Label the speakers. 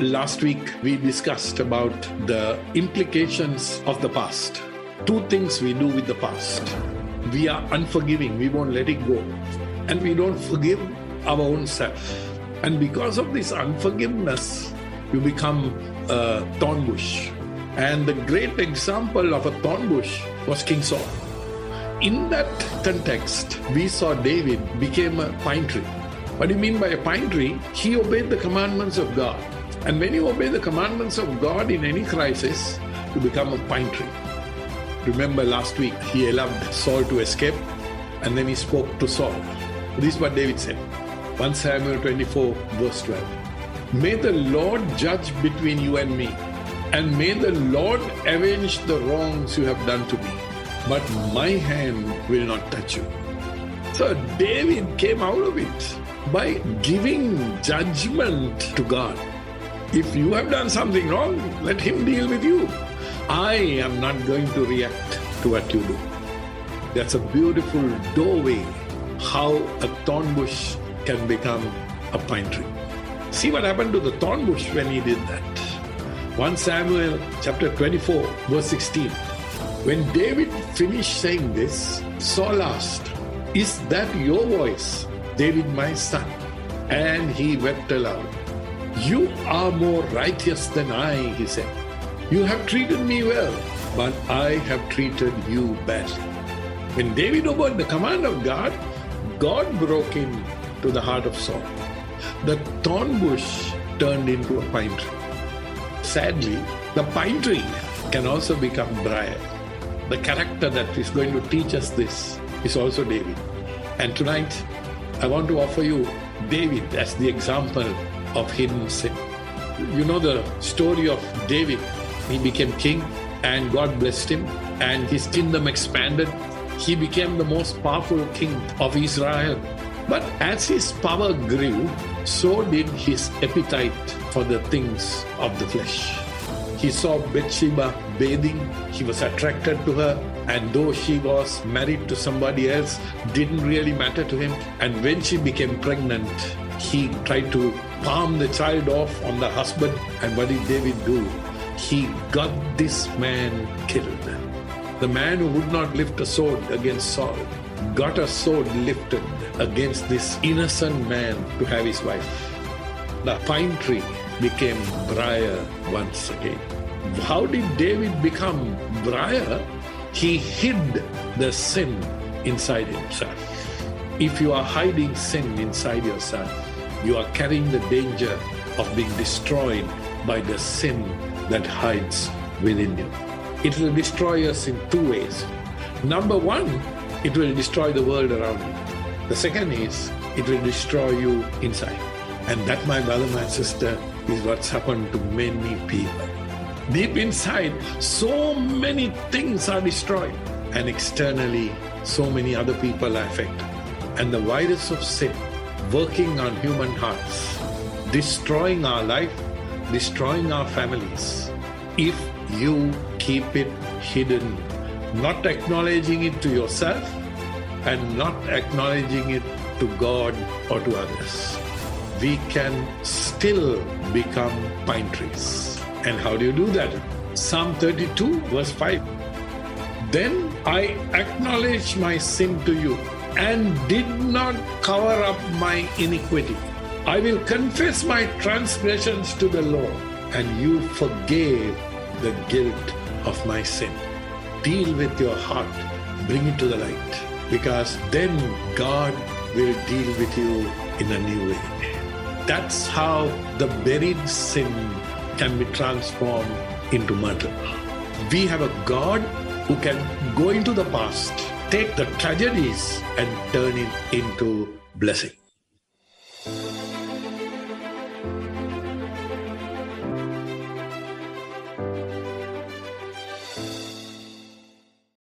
Speaker 1: Last week, we discussed about the implications of the past. Two things we do with the past. We are unforgiving. We won't let it go. And we don't forgive our own self. And because of this unforgiveness, you become a thorn bush. And the great example of a thorn bush was King Saul. In that context, we saw David became a pine tree. What do you mean by a pine tree? He obeyed the commandments of God. And when you obey the commandments of God in any crisis, you become a pine tree. Remember last week, he allowed Saul to escape, and then he spoke to Saul. This is what David said. 1 Samuel 24, verse 12. May the Lord judge between you and me, and may the Lord avenge the wrongs you have done to me. But my hand will not touch you. So David came out of it by giving judgment to God. If you have done something wrong, let him deal with you. I am not going to react to what you do. That's a beautiful doorway how a thorn bush can become a pine tree. See what happened to the thorn bush when he did that. 1 Samuel chapter 24, verse 16. When David finished saying this, Saul asked, "Is that your voice, David my son?" And he wept aloud. "You are more righteous than I," he said. "You have treated me well, but I have treated you badly." When David obeyed the command of God, God broke into the heart of Saul. The thorn bush turned into a pine tree. Sadly, the pine tree can also become briar. The character that is going to teach us this is also David. And tonight, I want to offer you David as the example of hidden sin. You know the story of David. He became king and God blessed him and his kingdom expanded. He became the most powerful king of Israel. But as his power grew, so did his appetite for the things of the flesh. He saw Bathsheba bathing, he was attracted to her, and though she was married to somebody else, didn't really matter to him. And when she became pregnant, he tried to palm the child off on the husband. And what did David do? He got this man killed. The man who would not lift a sword against Saul got a sword lifted against this innocent man to have his wife. The pine tree became briar once again. How did David become briar? He hid the sin inside himself. If you are hiding sin inside yourself, you are carrying the danger of being destroyed by the sin that hides within you. It will destroy us in two ways. Number one, it will destroy the world around you. The second is, it will destroy you inside. And that, my brother, my sister, is what's happened to many people. Deep inside, so many things are destroyed. And externally, so many other people are affected. And the virus of sin working on human hearts, destroying our life, destroying our families. If you keep it hidden, not acknowledging it to yourself and not acknowledging it to God or to others, we can still become pine trees. And how do you do that? Psalm 32, verse 5. Then I acknowledged my sin to you and did not cover up my iniquity. I will confess my transgressions to the Lord, and you forgave the guilt of my sin. Deal with your heart, bring it to the light, because then God will deal with you in a new way. That's how the buried sin can be transformed into murder. We have a God who can go into the past, take the tragedies and turn it into blessing.